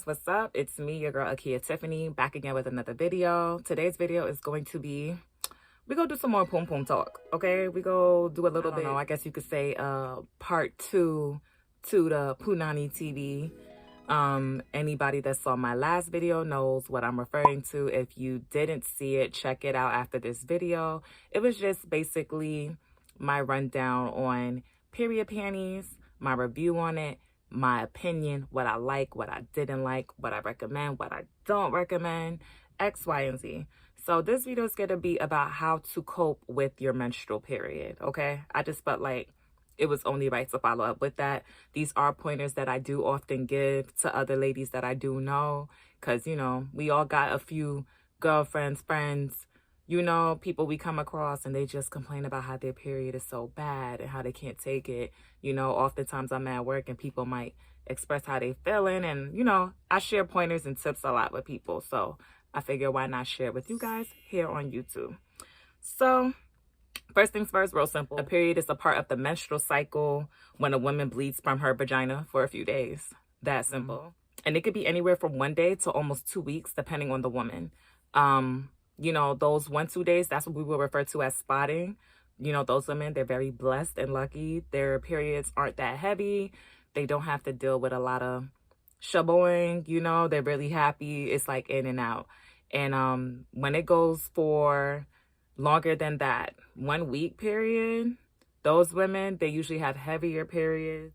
what's up? It's me, your girl AkiyaTiffany, back again with another video. Today's video is going to be, we go do some more poom poom talk, okay? We go do a little bit, I guess you could say part 2 to the Punani TV. Anybody that saw my last video knows what I'm referring to. If you didn't see it, check it out after this video. It was just basically my rundown on period panties, my review on it, my opinion, what I like, what I didn't like, what I recommend, what I don't recommend, X, Y, and Z. So this video is going to be about how to cope with your menstrual period, okay? I just felt like it was only right to follow up with that. These are pointers that I do often give to other ladies that I do know, because, you know, we all got a few girlfriends, friends, you know, people we come across, and they just complain about how their period is so bad and how they can't take it. You know, oftentimes I'm at work and people might express how they feeling, and, you know, I share pointers and tips a lot with people. So I figure why not share it with you guys here on YouTube. So first things first, real simple. A period is a part of the menstrual cycle when a woman bleeds from her vagina for a few days. That simple. And it could be anywhere from 1 day to almost 2 weeks, depending on the woman. You know, those 1-2 days, that's what we will refer to as spotting. You know, those women, they're very blessed and lucky. Their periods aren't that heavy. They don't have to deal with a lot of shaboing, you know, they're really happy. It's like in and out. And when it goes for longer than that 1 week period, those women, they usually have heavier periods.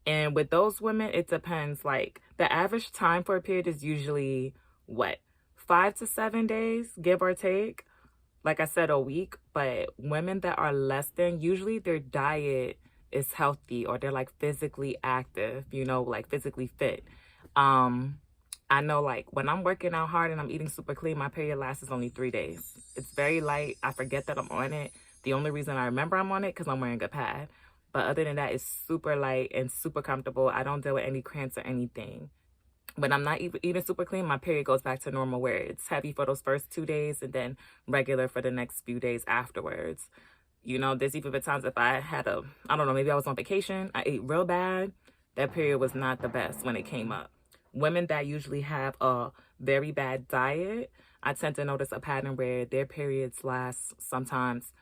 And with those women, it depends. Like the average time for a period is usually what, 5 to 7 days, give or take. Like I said, a week. But women that are less than, usually their diet is healthy, or they're like physically active, you know, like physically fit. I know, like, when I'm working out hard and I'm eating super clean, my period lasts only 3 days. It's very light. I forget that I'm on it. The only reason I remember I'm on it because I'm wearing a pad. But other than that, it's super light and super comfortable. I don't deal with any cramps or anything. When I'm not eating super clean, my period goes back to normal, where it's heavy for those first 2 days and then regular for the next few days afterwards. You know, there's even been times if I had I don't know, maybe I was on vacation, I ate real bad, that period was not the best when it came up. Women that usually have a very bad diet, I tend to notice a pattern where their periods last sometimes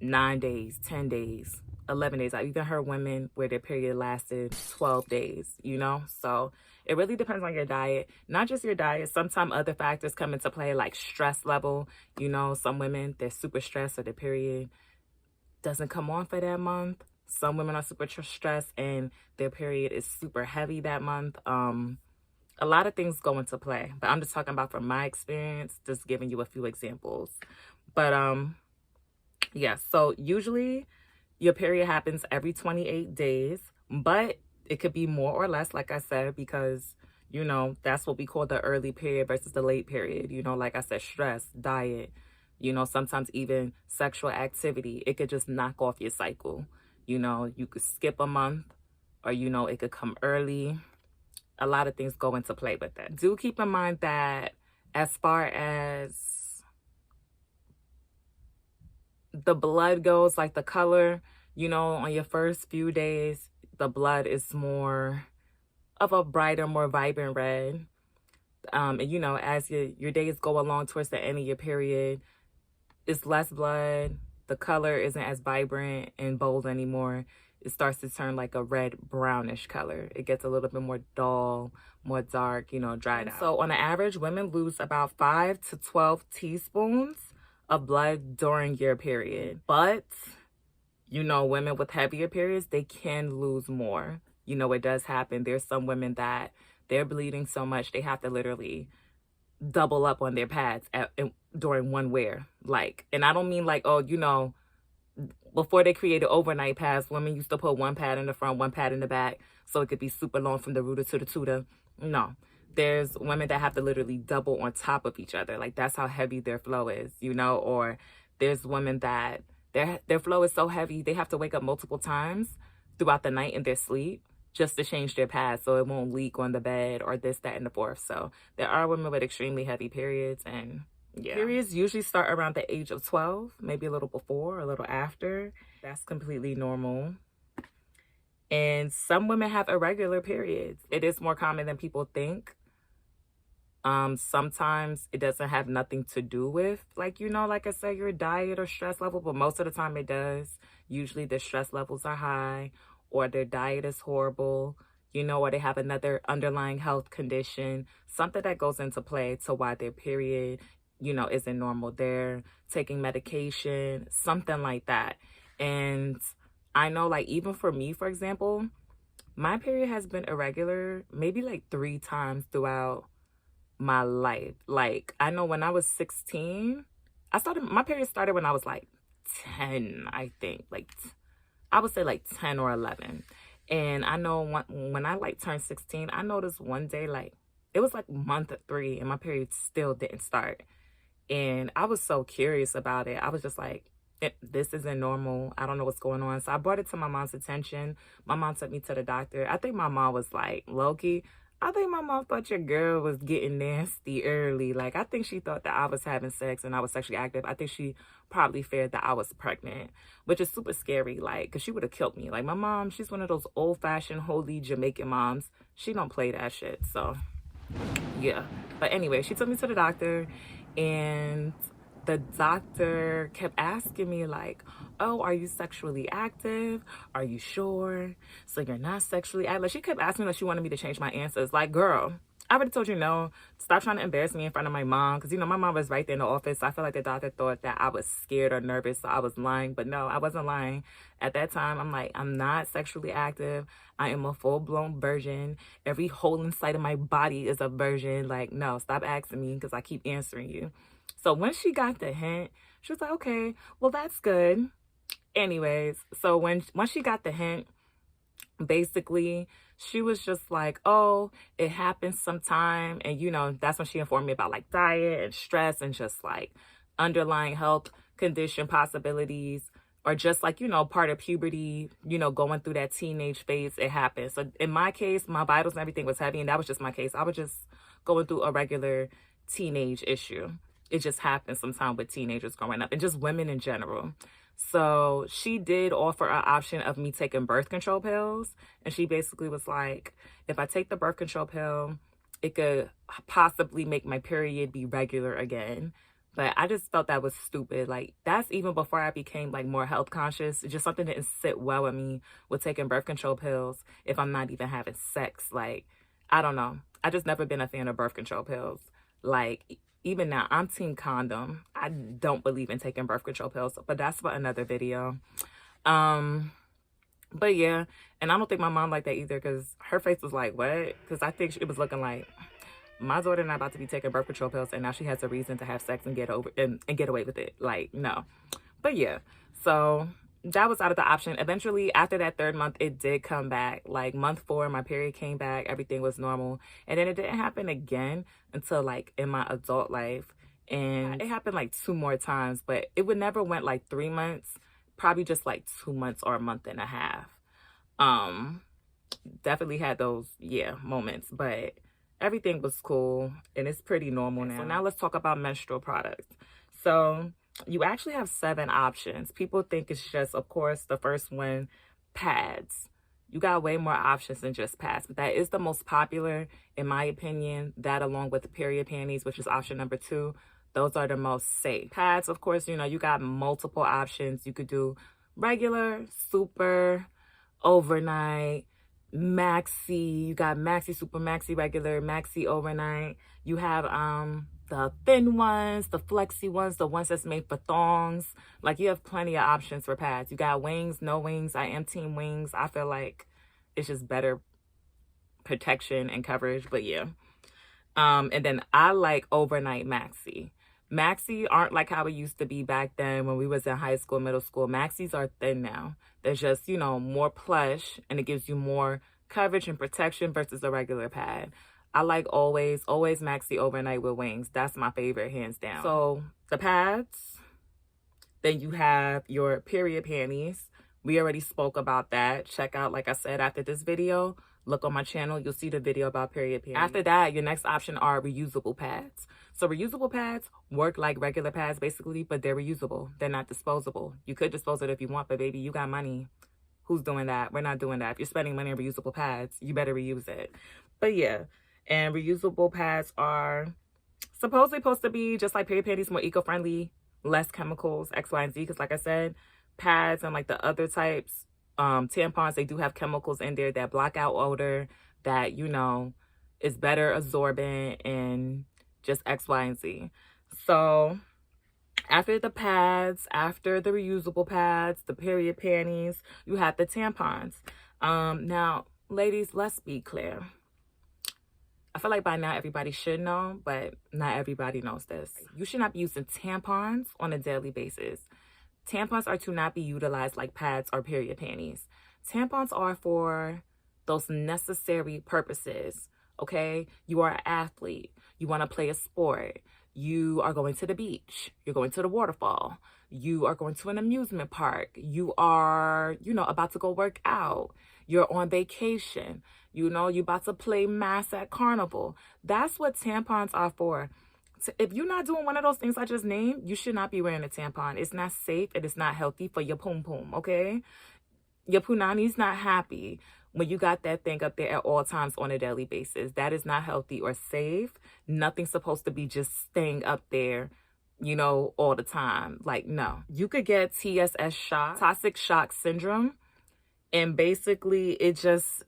9 days, 10 days, 11 days. I've even heard women where their period lasted 12 days, you know? So it really depends on your diet. Not just your diet. Sometimes other factors come into play, like stress level. You know, some women, they're super stressed, so their period doesn't come on for that month. Some women are super stressed and their period is super heavy that month. A lot of things go into play, but I'm just talking about from my experience, just giving you a few examples. But yeah, so usually your period happens every 28 days, but it could be more or less, like I said, because, you know, that's what we call the early period versus the late period. You know, like I said, stress, diet, you know, sometimes even sexual activity. It could just knock off your cycle. You know, you could skip a month, or, you know, it could come early. A lot of things go into play with that. Do keep in mind that as far as the blood goes, like the color, you know, on your first few days, the blood is more of a brighter, more vibrant red. And, you know, as your days go along towards the end of your period, it's less blood. The color isn't as vibrant and bold anymore. It starts to turn like a red brownish color. It gets a little bit more dull, more dark, you know, dried out. So on an average, women lose about 5 to 12 teaspoons of blood during your period. But, you know, women with heavier periods, they can lose more. You know, it does happen. There's some women that they're bleeding so much they have to literally double up on their pads during one wear. Like, and I don't mean like, oh, you know, before they created overnight pads, women used to put one pad in the front, one pad in the back, so it could be super long from the rooter to the tutor. No, there's women that have to literally double on top of each other. Like, that's how heavy their flow is, you know? Or there's women that their flow is so heavy, they have to wake up multiple times throughout the night in their sleep just to change their pads so it won't leak on the bed or this, that, and the fourth. So there are women with extremely heavy periods, and yeah. Periods usually start around the age of 12, maybe a little before, a little after. That's completely normal. And some women have irregular periods. It is more common than people think. Sometimes it doesn't have nothing to do with, like, you know, like I said, your diet or stress level, but most of the time it does. Usually the stress levels are high, or their diet is horrible, you know, or they have another underlying health condition, something that goes into play to why their period, you know, isn't normal. They're taking medication, something like that. And I know, like, even for me, for example, my period has been irregular maybe like 3 times throughout my life. Like, I know when I was 16, my period started when I was like 10, I think. Like, I would say like 10 or 11. And I know when I like turned 16, I noticed one day, like, it was like month 3 and my period still didn't start. And I was so curious about it. I was just like, this isn't normal. I don't know what's going on. So I brought it to my mom's attention. My mom took me to the doctor. I think my mom was like, Loki, I think my mom thought your girl was getting nasty early. Like, I think she thought that I was having sex and I was sexually active. I think she probably feared that I was pregnant, which is super scary, like, because she would have killed me. Like, my mom, she's one of those old-fashioned, holy Jamaican moms. She don't play that shit, so, yeah. But anyway, she took me to the doctor, and the doctor kept asking me, like, oh, are you sexually active? Are you sure? So you're not sexually active? Like, she kept asking me, like, she wanted me to change my answers. Like, girl, I already told you no. Stop trying to embarrass me in front of my mom. Because, you know, my mom was right there in the office. So I feel like the doctor thought that I was scared or nervous. So I was lying. But no, I wasn't lying. At that time, I'm like, I'm not sexually active. I am a full-blown virgin. Every hole inside of my body is a virgin. Like, no, stop asking me because I keep answering you. So when she got the hint, she was like, okay, well, that's good. Anyways, so once she got the hint, basically, she was just like, oh, it happens sometime. And, you know, that's when she informed me about, like, diet and stress and just, like, underlying health condition possibilities, or just, like, you know, part of puberty, you know, going through that teenage phase. It happens. So in my case, my vitals and everything was heavy, and that was just my case. I was just going through a regular teenage issue. It just happens sometime with teenagers growing up and just women in general. So she did offer an option of me taking birth control pills. And she basically was like, if I take the birth control pill, it could possibly make my period be regular again. But I just felt that was stupid. Like, that's even before I became, like, more health conscious. It just something didn't sit well with me with taking birth control pills if I'm not even having sex. Like, I don't know. I just never been a fan of birth control pills. Like, even now, I'm team condom. I don't believe in taking birth control pills, but that's for another video. But yeah, and I don't think my mom liked that either, because her face was like, what? Because I think it was looking like, my daughter not about to be taking birth control pills, and now she has a reason to have sex and get away with it. Like, no. But yeah, so that was out of the option. Eventually, after that 3rd month, it did come back. Like, month 4, my period came back. Everything was normal. And then it didn't happen again until, like, in my adult life. And it happened, like, 2 more times. But it would never went, like, 3 months. Probably just, like, 2 months or a month and a half. Definitely had those, yeah, moments. But everything was cool. And it's pretty normal now. So now let's talk about menstrual products. So you actually have 7 options. People think it's just, of course, the first one, pads. You got way more options than just pads, but that is the most popular, in my opinion. That, along with the period panties, which is option number 2, those are the most safe. Pads, of course, you know, you got multiple options. You could do regular, super, overnight, maxi. You got maxi, super, maxi, regular, maxi, overnight. You have the thin ones, the flexi ones, the ones that's made for thongs. Like, you have plenty of options for pads. You got wings, no wings. I am team wings. I feel like it's just better protection and coverage, but yeah. And then I like overnight maxi. Maxi aren't like how it used to be back then when we was in high school, middle school. Maxis are thin now. They're just, you know, more plush, and it gives you more coverage and protection versus a regular pad. I like always maxi overnight with wings. That's my favorite, hands down. So the pads, then you have your period panties. We already spoke about that. Check out, like I said, after this video, look on my channel. You'll see the video about period panties. After that, your next option are reusable pads. So reusable pads work like regular pads, basically, but they're reusable. They're not disposable. You could dispose it if you want, but baby, you got money. Who's doing that? We're not doing that. If you're spending money on reusable pads, you better reuse it. But yeah, and reusable pads are supposedly supposed to be just like period panties, more eco-friendly, less chemicals, X, Y, and Z. Because like I said, pads and like the other types, tampons, they do have chemicals in there that block out odor, that, you know, is better absorbent and just X, Y, and Z. So after the pads, after the reusable pads, the period panties, you have the tampons. Now, ladies, let's be clear. I feel like by now everybody should know, but not everybody knows this. You should not be using tampons on a daily basis. Tampons are to not be utilized like pads or period panties. Tampons are for those necessary purposes, okay? You are an athlete. You want to play a sport. You are going to the beach. You're going to the waterfall. You are going to an amusement park. You are, you know, about to go work out. You're on vacation. You know, you're about to play mass at carnival. That's what tampons are for. If you're not doing one of those things I just named, you should not be wearing a tampon. It's not safe. It is not healthy for your poom poom, okay? Your punani's not happy when you got that thing up there at all times on a daily basis. That is not healthy or safe. Nothing's supposed to be just staying up there, you know, all the time. Like, no. You could get TSS shock, toxic shock syndrome, and basically it just...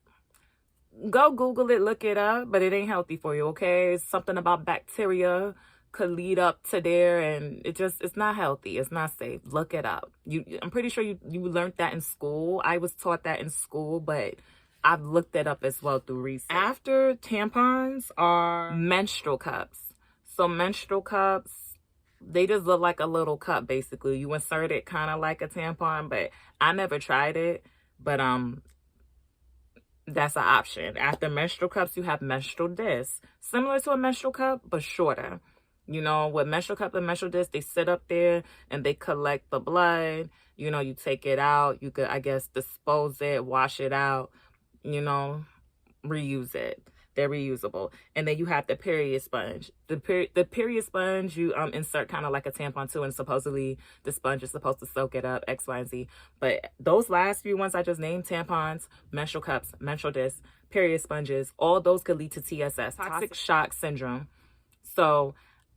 Go Google it, look it up, but it ain't healthy for you, okay? It's something about bacteria could lead up to there, and it's not healthy. It's not safe. Look it up. I'm pretty sure you learned that in school. I was taught that in school, but I've looked it up as well through research. After tampons are menstrual cups. So menstrual cups, they just look like a little cup, basically. You insert it kind of like a tampon, but I never tried it, but that's an option. After menstrual cups, you have menstrual discs. Similar to a menstrual cup, but shorter. You know, with menstrual cup and menstrual discs, they sit up there and they collect the blood. You know, you take it out. You could, I guess, dispose it, wash it out, you know, reuse it. They're reusable. And then you have the period sponge. The period sponge, you insert kind of like a tampon too, and supposedly the sponge is supposed to soak it up, X, Y, and Z. But those last few ones I just named, tampons, menstrual cups, menstrual discs, period sponges, all those could lead to TSS, toxic shock syndrome. So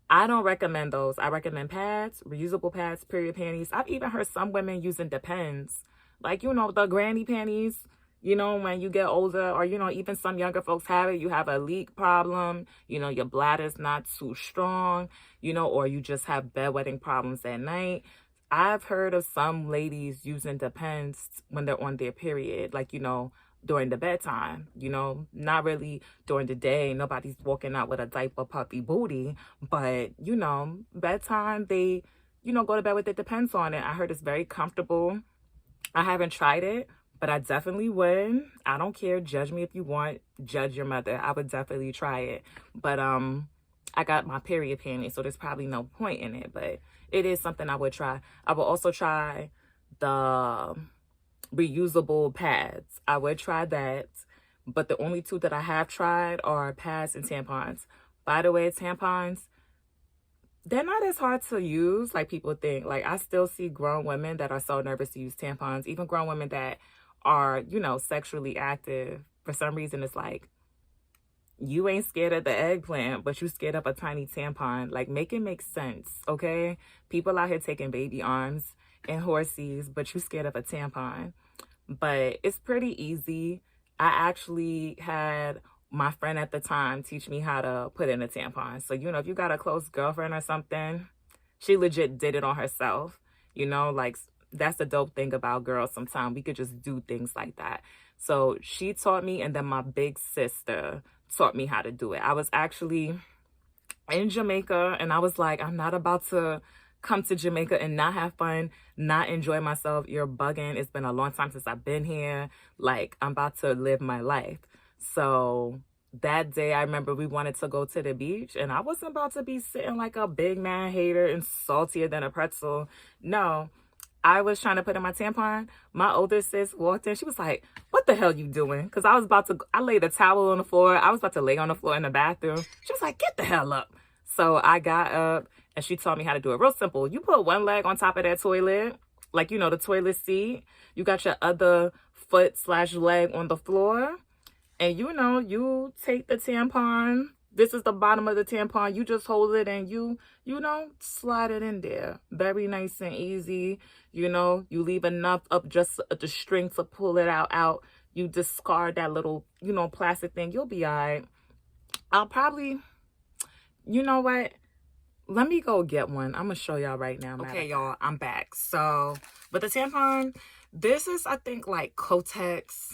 I don't recommend those. I recommend pads, reusable pads, period panties. I've even heard some women using Depends. Like, you know, the granny panties. You know, when you get older, or, you know, even some younger folks have it, you have a leak problem, you know, your bladder's not too strong, you know, or you just have bedwetting problems at night. I've heard of some ladies using Depends when they're on their period, like, you know, during the bedtime, you know, not really during the day. Nobody's walking out with a diaper puppy booty, but, you know, bedtime, they, you know, go to bed with the Depends on it. I heard it's very comfortable. I haven't tried it, but I definitely would. I don't care. Judge me if you want. Judge your mother. I would definitely try it. But I got my period panties, so there's probably no point in it. But it is something I would try. I will also try the reusable pads. I would try that. But the only two that I have tried are pads and tampons. By the way, tampons, they're not as hard to use like people think. Like, I still see grown women that are so nervous to use tampons. Even grown women that are, you know, sexually active. For some reason, it's like, you ain't scared of the eggplant, but you scared of a tiny tampon. Like, make it make sense, okay? People out here taking baby arms and horsies, but you scared of a tampon. But it's pretty easy. I actually had my friend at the time teach me how to put in a tampon. So, you know, if you got a close girlfriend or something, she legit did it on herself. You know, like, that's the dope thing about girls. Sometimes we could just do things like that. So she taught me, and then my big sister taught me how to do it. I was actually in Jamaica, and I was like, I'm not about to come to Jamaica and not have fun, not enjoy myself. You're bugging. It's been a long time since I've been here. Like, I'm about to live my life. So that day, I remember we wanted to go to the beach, and I wasn't about to be sitting like a big man hater and saltier than a pretzel. No, I was trying to put in my tampon. My older sis walked in. She was like, what the hell you doing? Because I laid a towel on the floor. I was about to lay on the floor in the bathroom. She was like, get the hell up. So I got up, and she taught me how to do it. Real simple. You put one leg on top of that toilet, like, you know, the toilet seat. You got your other foot slash leg on the floor. And you know, you take the tampon. This is the bottom of the tampon. You just hold it and you know, slide it in there. Very nice and easy. You know, you leave enough up just the string to pull it out. You discard that little, you know, plastic thing. You'll be all right. I'll probably, you know what? Let me go get one. I'm going to show y'all right now. Okay, y'all, I'm back. So, with the tampon, this is, I think, like Kotex,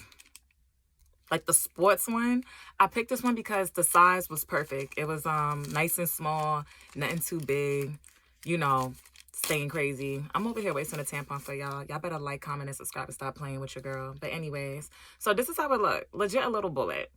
like the sports one. I picked this one because the size was perfect. It was nice and small, nothing too big, you know, staying crazy. I'm over here wasting a tampon for y'all. Y'all better like, comment, and subscribe and stop playing with your girl. But anyways, so this is how it look. Legit a little bullet.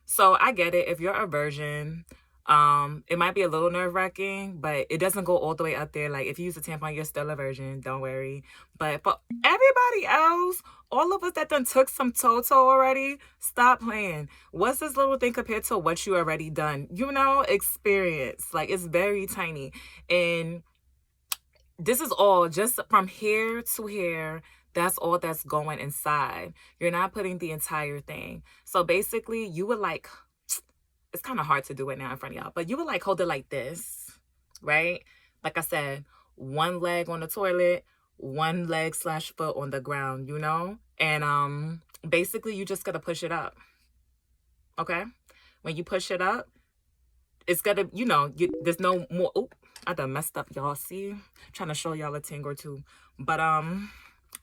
So I get it. If you're a virgin, it might be a little nerve-wracking, but it doesn't go all the way up there. Like, if you use a tampon, you're still a virgin. Don't worry. But for everybody else, all of us that done took some Toto already, stop playing. What's this little thing compared to what you already done? You know, experience. Like, it's very tiny. And this is all just from here to here. That's all that's going inside. You're not putting the entire thing. So basically, you would like, it's kind of hard to do it now in front of y'all, but you would like hold it like this, right? Like I said, one leg on the toilet, one leg slash foot on the ground, you know? And basically, you just got to push it up, okay? When you push it up, it's got to, you know, there's no more, oh, I done messed up, y'all, see? I'm trying to show y'all a ting or two. But,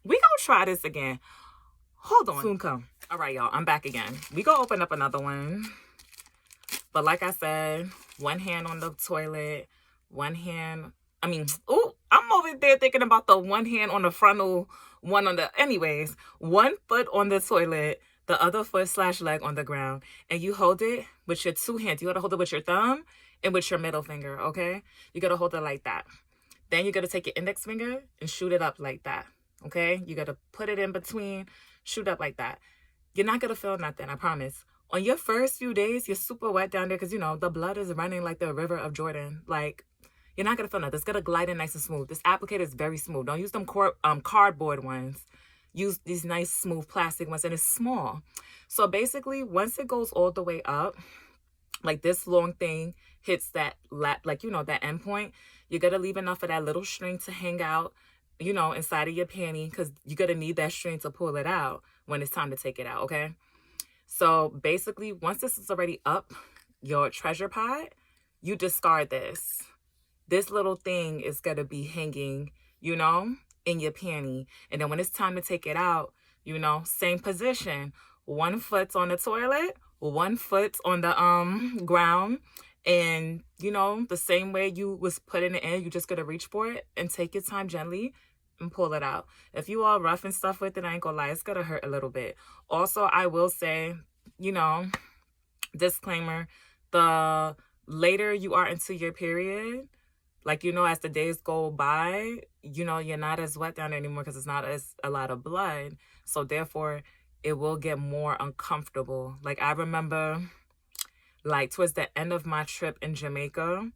we gonna try this again. Hold on. Soon come. All right, y'all, I'm back again. We gonna open up another one. But like I said, one hand on the toilet, one hand, oh, I'm over there thinking about the one hand on the frontal, one on the, anyways, one foot on the toilet, the other foot slash leg on the ground. And you hold it with your two hands. You gotta hold it with your thumb and with your middle finger, okay? You gotta hold it like that. Then you gotta take your index finger and shoot it up like that, okay? You gotta put it in between, shoot up like that. You're not gonna feel nothing, I promise. On your first few days, you're super wet down there because, you know, the blood is running like the river of Jordan. Like, you're not going to feel nothing. It's going to glide in nice and smooth. This applicator is very smooth. Don't use them cardboard ones. Use these nice, smooth plastic ones, and it's small. So basically, once it goes all the way up, like this long thing hits that, like, you know, that end point, you're going to leave enough of that little string to hang out, you know, inside of your panty because you're going to need that string to pull it out when it's time to take it out, okay? So basically, once this is already up your treasure pot, you discard this. This little thing is going to be hanging, you know, in your panty. And then when it's time to take it out, you know, same position. One foot on the toilet, one foot on the ground. And, you know, the same way you was putting it in, you just got to reach for it and take your time gently and pull it out. If you all rough and stuff with it, I ain't gonna lie, it's gonna hurt a little bit. Also, I will say, you know, disclaimer, the later you are into your period, like, you know, as the days go by, you know, you're not as wet down there anymore because it's not as a lot of blood. So therefore, it will get more uncomfortable. Like, I remember, like, towards the end of my trip in Jamaica,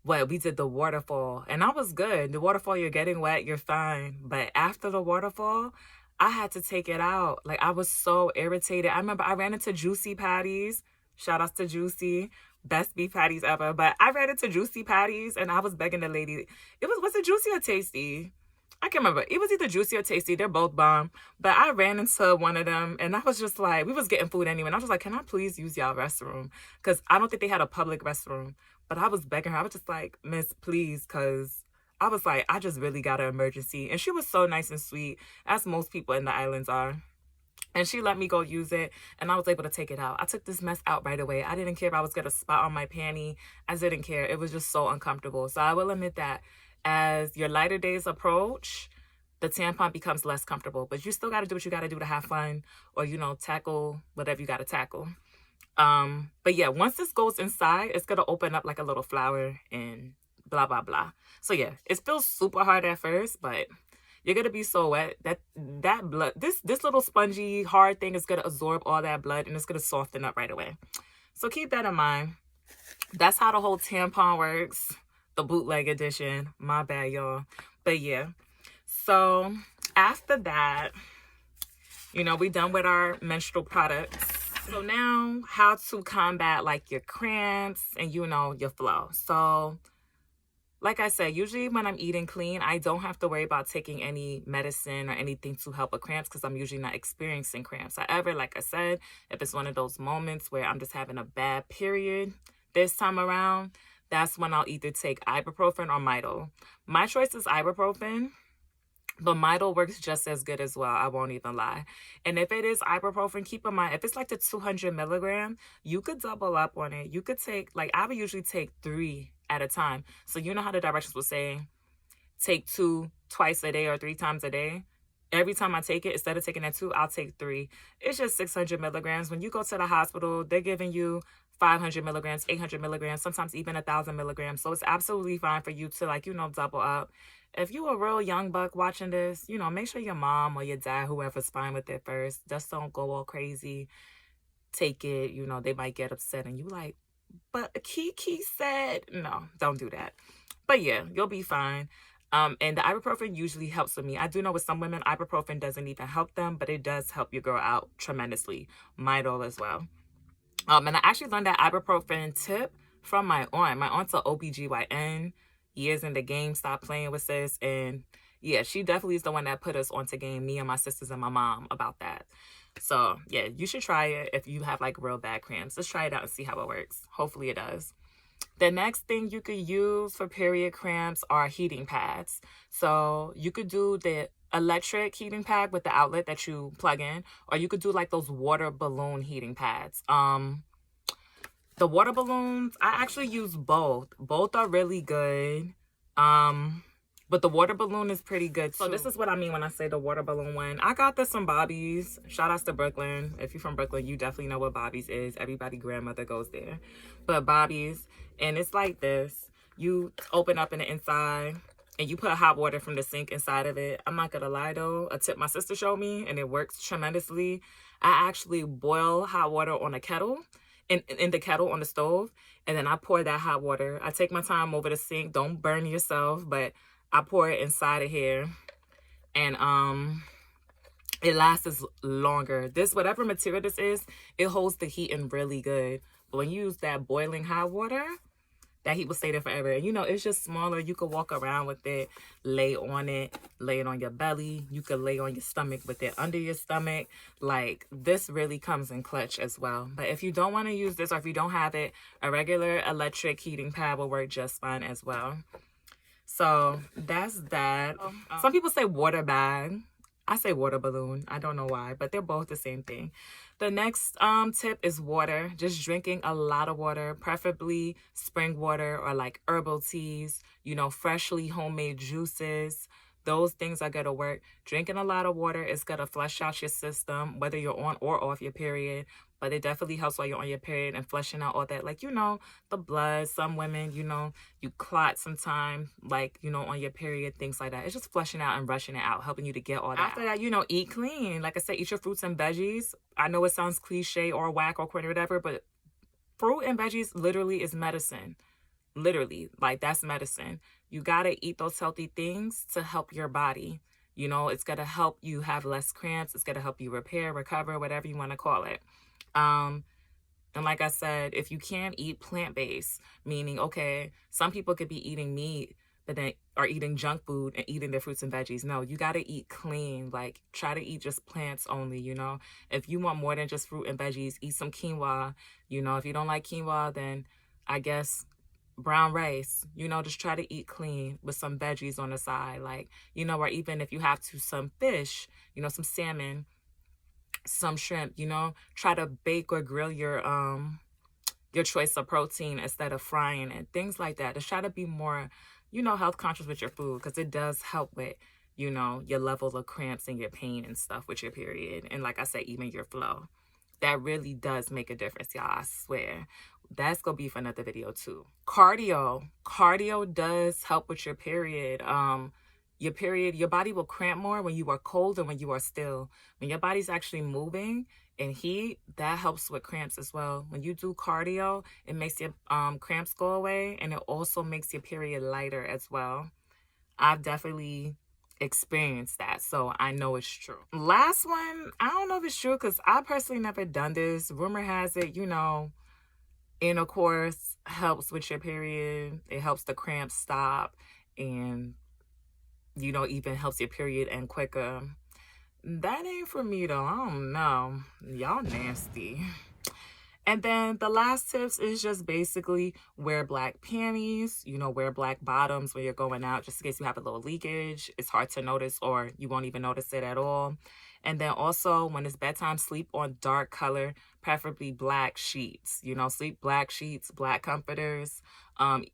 we did the waterfall, and I was good. The waterfall, you're getting wet, you're fine. But after the waterfall, I had to take it out. Like, I was so irritated. I remember I ran into Juicy Patties. Shout outs to Juicy. Best beef patties ever. But I ran into Juicy Patties, and I was begging the lady. Was it Juicy or Tasty? I can't remember. It was either Juicy or Tasty. They're both bomb. But I ran into one of them, and I was just like, we was getting food anyway. And I was like, can I please use y'all restroom? Because I don't think they had a public restroom. But I was begging her. I was just like, miss, please, because I was like, I just really got an emergency. And she was so nice and sweet, as most people in the islands are. And she let me go use it, and I was able to take it out. I took this mess out right away. I didn't care if I was going to spot on my panty. I didn't care. It was just so uncomfortable. So I will admit that as your lighter days approach, the tampon becomes less comfortable. But you still got to do what you got to do to have fun or, you know, tackle whatever you got to tackle. But yeah, once this goes inside, it's going to open up like a little flower and blah, blah, blah. So yeah, it feels super hard at first, but you're going to be so wet that blood, this little spongy hard thing is going to absorb all that blood and it's going to soften up right away. So keep that in mind. That's how the whole tampon works. The bootleg edition. My bad, y'all. But yeah. So after that, You know, we done with our menstrual products. So now, how to combat like your cramps and, you know, your flow. So like I said, usually when I'm eating clean, I don't have to worry about taking any medicine or anything to help with cramps because I'm usually not experiencing cramps. However, like I said, if it's one of those moments where I'm just having a bad period this time around, that's when I'll either take ibuprofen or Midol. My choice is ibuprofen, but Midol works just as good as well. I won't even lie. And if it is ibuprofen, keep in mind, if it's like the 200 milligram, you could double up on it. You could take, like, I would usually take 3 at a time. So you know how the directions will say, take 2 twice a day or 3 times a day? Every time I take it, instead of taking that 2, I'll take 3. It's just 600 milligrams. When you go to the hospital, they're giving you 500 milligrams, 800 milligrams, sometimes even 1,000 milligrams. So it's absolutely fine for you to, like, you know, double up. If you a real young buck watching this, you know, make sure your mom or your dad, whoever's fine with it first, just don't go all crazy. Take it, you know, they might get upset and you like, but Kiki said, no, don't do that. But yeah, you'll be fine. And the ibuprofen usually helps with me. I do know with some women, ibuprofen doesn't even help them, but it does help your girl out tremendously. Midol as well. And I actually learned that ibuprofen tip from my aunt. My aunt's an OBGYN, years in the game, stop playing with sis. And yeah, she definitely is the one that put us onto game, me and my sisters and my mom, about that. So yeah, you should try it if you have like real bad cramps. Just try it out and see how it works. Hopefully it does. The next thing you could use for period cramps are heating pads. So you could do the electric heating pad with the outlet that you plug in, or you could do like those water balloon heating pads. The water balloons, I actually use both. Both are really good. But the water balloon is pretty good too. So this is what I mean when I say the water balloon one. I got this from Bobby's. Shout outs to Brooklyn. If you're from Brooklyn, you definitely know what Bobby's is. Everybody's grandmother goes there. But Bobby's, and it's like this. You open up in the inside and you put hot water from the sink inside of it. I'm not gonna lie though, a tip my sister showed me and it works tremendously. I actually boil hot water on a kettle, in the kettle on the stove, and then I pour that hot water. I take my time over the sink. Don't burn yourself, but I pour it inside of here, and it lasts longer. This, whatever material this is, it holds the heat in really good. But when you use that boiling hot water, that heat will stay there forever. And you know, it's just smaller. You could walk around with it, lay on it, lay it on your belly. You could lay on your stomach with it under your stomach. Like, this really comes in clutch as well. But if you don't want to use this, or if you don't have it, a regular electric heating pad will work just fine as well. So that's that. Some people say water bag. I say water balloon. I don't know why, but they're both the same thing. The next tip is water. Just drinking a lot of water, preferably spring water or like herbal teas, you know, freshly homemade juices. Those things are going to work. Drinking a lot of water is going to flush out your system, whether you're on or off your period. But it definitely helps while you're on your period and flushing out all that, like, you know, the blood. Some women, you know, you clot sometime, like, you know, on your period, things like that. It's just flushing out and rushing it out, helping you to get all that. After that, you know, eat clean. Like I said, eat your fruits and veggies. I know it sounds cliche or whack or corny or whatever, but fruit and veggies literally is medicine. Literally, like, that's medicine. You gotta eat those healthy things to help your body. You know, it's gonna help you have less cramps. It's gonna help you repair, recover, whatever you want to call it. And like I said, if you can't eat plant-based, meaning, okay, some people could be eating meat, but then are eating junk food and eating their fruits and veggies. No, you got to eat clean. Like, try to eat just plants only, you know. If you want more than just fruit and veggies, eat some quinoa. You know, if you don't like quinoa, then I guess brown rice, you know, just try to eat clean with some veggies on the side. Like, you know, or even if you have to, some fish, you know, some salmon, some shrimp, you know, try to bake or grill your choice of protein instead of frying it, things like that. Just try to be more, you know, health conscious with your food, because it does help with, you know, your level of cramps and your pain and stuff with your period. And like I said, even your flow. That really does make a difference, y'all. I swear. That's gonna be for another video too. Cardio does help with your period. Your body will cramp more when you are cold than when you are still. When your body's actually moving and heat, that helps with cramps as well. When you do cardio, it makes your cramps go away, and it also makes your period lighter as well. I've definitely experienced that, so I know it's true. Last one, I don't know if it's true because I personally never done this. Rumor has it, you know, intercourse helps with your period. It helps the cramps stop, and you know, even helps your period end quicker. That ain't for me though. I don't know. Y'all nasty. And then the last tips is just basically wear black panties, you know, wear black bottoms when you're going out, just in case you have a little leakage. It's hard to notice, or you won't even notice it at all. And then also when it's bedtime, sleep on dark color, preferably black sheets. You know, sleep black sheets, black comforters.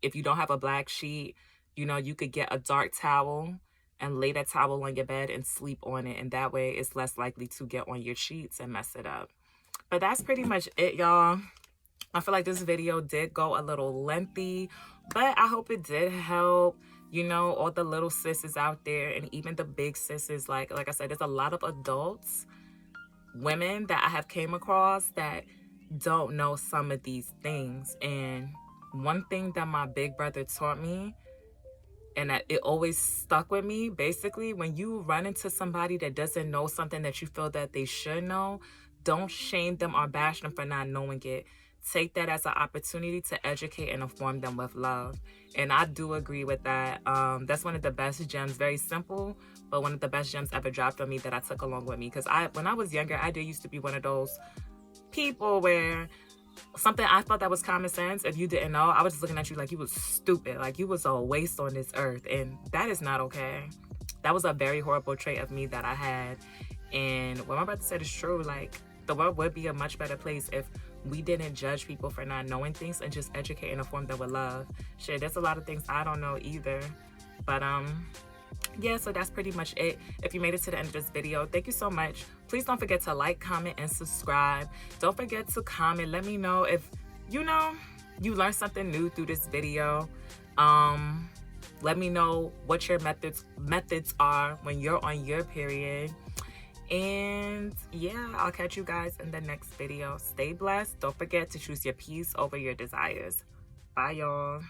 If you don't have a black sheet, you know, you could get a dark towel and lay that towel on your bed and sleep on it. And that way it's less likely to get on your sheets and mess it up. But that's pretty much it, y'all. I feel like this video did go a little lengthy, but I hope it did help, you know, all the little sisters out there, and even the big sisters. Like I said, there's a lot of adults, women that I have came across that don't know some of these things. And one thing that my big brother taught me, and that it always stuck with me, basically, when you run into somebody that doesn't know something that you feel that they should know, don't shame them or bash them for not knowing it. Take that as an opportunity to educate and inform them with love. And I do agree with that. That's one of the best gems. Very simple, but one of the best gems ever dropped on me that I took along with me. Because when I was younger, I did used to be one of those people where something I thought that was common sense, if you didn't know, I was just looking at you like you was stupid, like you was a waste on this earth. And that is not okay. That was a very horrible trait of me that I had. And what my brother said is true. Like, the world would be a much better place if we didn't judge people for not knowing things and just educate and inform them with love. Shit, there's a lot of things I don't know either. But yeah, so that's pretty much it. If you made it to the end of this video, thank you so much. Please don't forget to like, comment, and subscribe. Don't forget to comment. Let me know if, you know, you learned something new through this video. Let me know what your methods are when you're on your period. And yeah, I'll catch you guys in the next video. Stay blessed. Don't forget to choose your peace over your desires. Bye, y'all.